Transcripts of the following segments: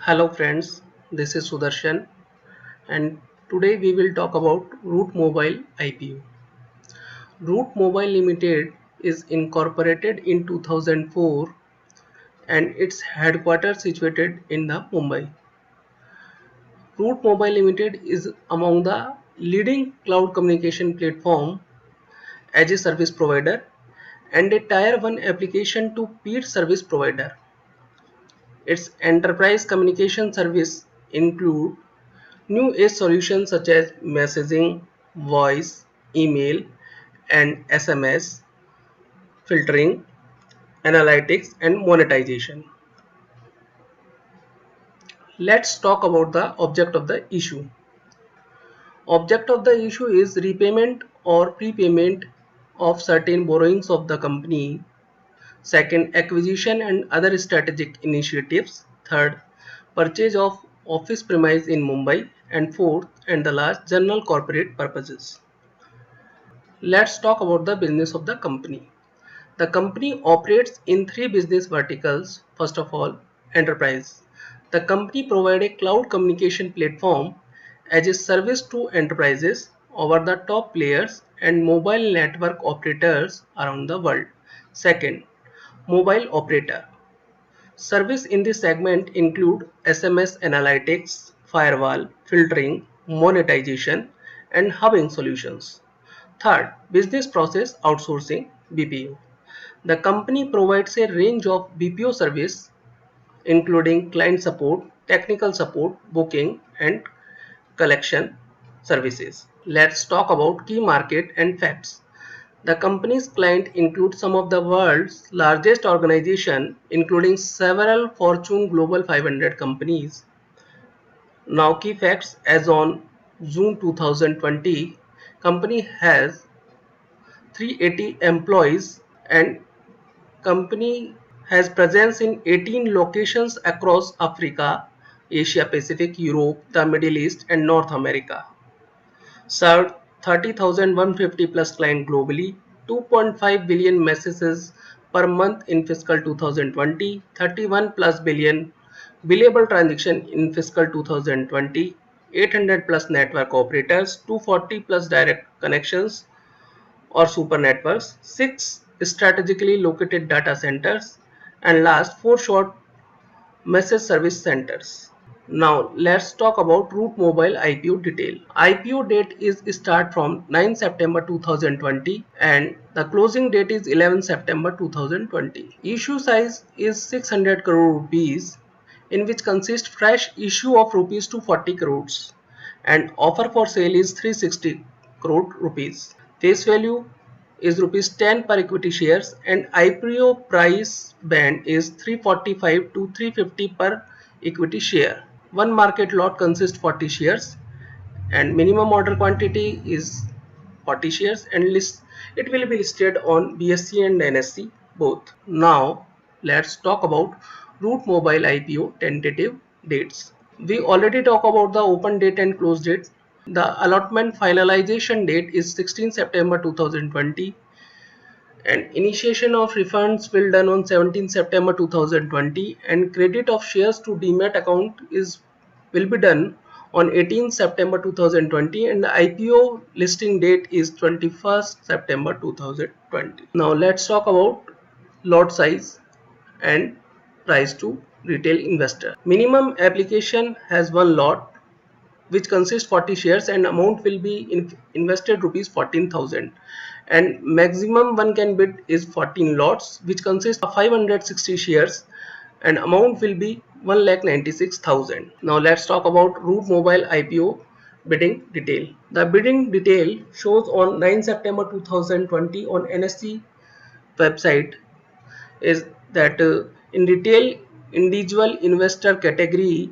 Hello friends, this is Sudarshan and today we will talk about Root Mobile IPO. Root Mobile Limited is incorporated in 2004 and its headquarters situated in the Mumbai. Root Mobile Limited is among the leading cloud communication platform as a service provider and a tier 1 application to peer service provider. Its enterprise communication service include new age solutions such as messaging, voice, email, and SMS, filtering, analytics, and monetization. Let's talk about the object of the issue. Object of the issue is repayment or prepayment of certain borrowings of the company. Second, acquisition and other strategic initiatives. Third, purchase of office premise in Mumbai. And fourth, and the last, general corporate purposes. Let's talk about the business of the company. The company operates in three business verticals. First of all, enterprise. The company provides a cloud communication platform as a service to enterprises, over the top players, and mobile network operators around the world. Second, mobile operator. Service in this segment include SMS analytics, firewall, filtering, monetization, and hubbing solutions. Third, business process outsourcing BPO. The company provides a range of BPO service including client support, technical support, booking, and collection services. Let's talk about key market and facts. The company's client includes some of the world's largest organizations, including several Fortune Global 500 companies. Now, key facts as on June 2020, company has 380 employees and company has presence in 18 locations across Africa, Asia Pacific, Europe, the Middle East, and North America. Served 30,150 plus clients globally, 2.5 billion messages per month in fiscal 2020, 31 plus billion billable transaction in fiscal 2020, 800 plus network operators, 240 plus direct connections or super networks, 6 strategically located data centers, and last 4 short message service centers. Now let's talk about Root Mobile IPO detail. IPO date is start from 9 September 2020 and the closing date is 11 September 2020. Issue size is 600 crore rupees, in which consists fresh issue of rupees 240 crores and offer for sale is 360 crore rupees. Face value is rupees 10 per equity shares and IPO price band is 345 to 350 per equity share. One market lot consists 40 shares and minimum order quantity is 40 shares and it will be listed on BSE and NSE both. Now let's talk about Root Mobile IPO tentative dates. We already talked about the open date and close date. The allotment finalization date is 16 September 2020 and initiation of refunds will done on 17 September 2020 and credit of shares to demat account will be done on 18 September 2020 and the IPO listing date is 21st September 2020. Now let's talk about lot size and price to retail investor. Minimum application has one lot which consists 40 shares and amount will be invested rupees 14,000 and maximum one can bid is 14 lots which consist of 560 shares and amount will be 1,96,000. Now let's talk about Root Mobile IPO bidding detail. The bidding detail shows on 9 September 2020 on NSE website is that in retail individual investor category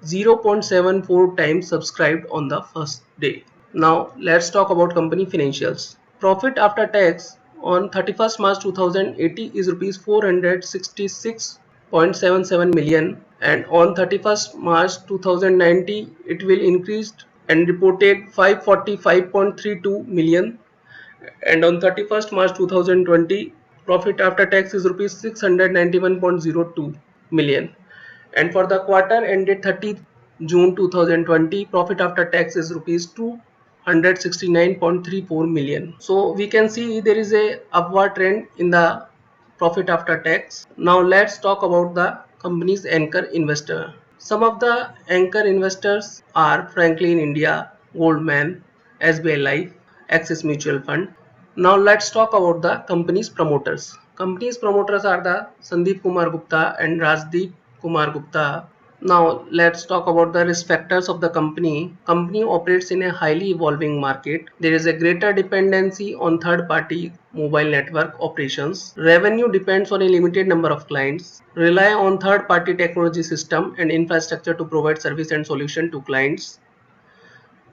0.74 times subscribed on the first day. Now let's talk about company financials. Profit after tax on 31st March 2080 is rupees 466.77 million and on 31st March 2090 it will increase and reported 545.32 million and on 31st March 2020 profit after tax is rupees 691.02 million And for the quarter ended 30th June 2020, profit after tax is rupees 269.34 million. So we can see there is a upward trend in the profit after tax. Now let's talk about the company's anchor investor. Some of the anchor investors are Franklin India, Goldman, SBI Life, Axis Mutual Fund. Now let's talk about the company's promoters. Company's promoters are the Sandeep Kumar Gupta and Rajdeep Kumar Gupta. Now let's talk about the risk factors of the company. Company operates in a highly evolving market. There is a greater dependency on third-party mobile network operations. Revenue depends on a limited number of clients. Rely on third-party technology system and infrastructure to provide service and solution to clients.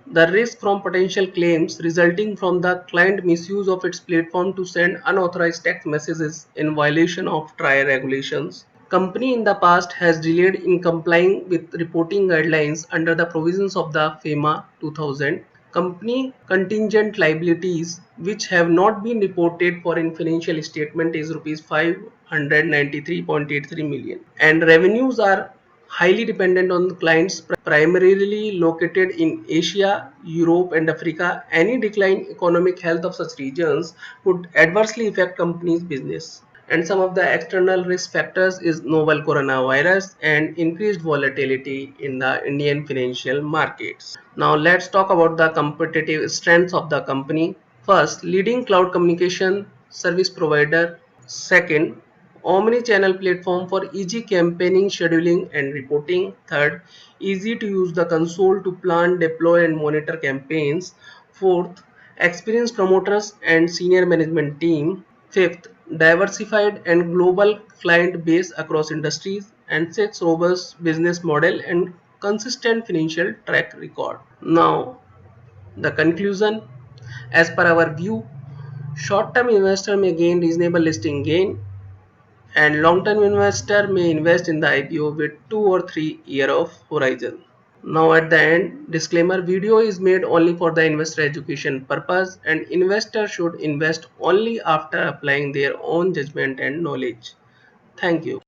The risk from potential claims resulting from the client misuse of its platform to send unauthorized text messages in violation of TRAI regulations. Company in the past has delayed in complying with reporting guidelines under the provisions of the FEMA 2000. Company contingent liabilities which have not been reported for in financial statement is rupees 593.83 million, and revenues are highly dependent on clients primarily located in Asia, Europe and Africa. Any decline in economic health of such regions could adversely affect company's business. And some of the external risk factors is novel coronavirus and increased volatility in the Indian financial markets. Now let's talk about the competitive strengths of the company. First, leading cloud communication service provider. Second, omni-channel platform for easy campaigning, scheduling and reporting. Third, easy to use the console to plan, deploy and monitor campaigns. Fourth, experienced promoters and senior management team. Fifth, diversified and global client base across industries. And sixth, robust business model and consistent financial track record. Now, the conclusion. As per our view, short-term investor may gain reasonable listing gain, and long-term investor may invest in the IPO with 2 or 3 year of horizon. Now at the end, disclaimer: video is made only for the investor education purpose, and investor should invest only after applying their own judgment and knowledge. Thank you.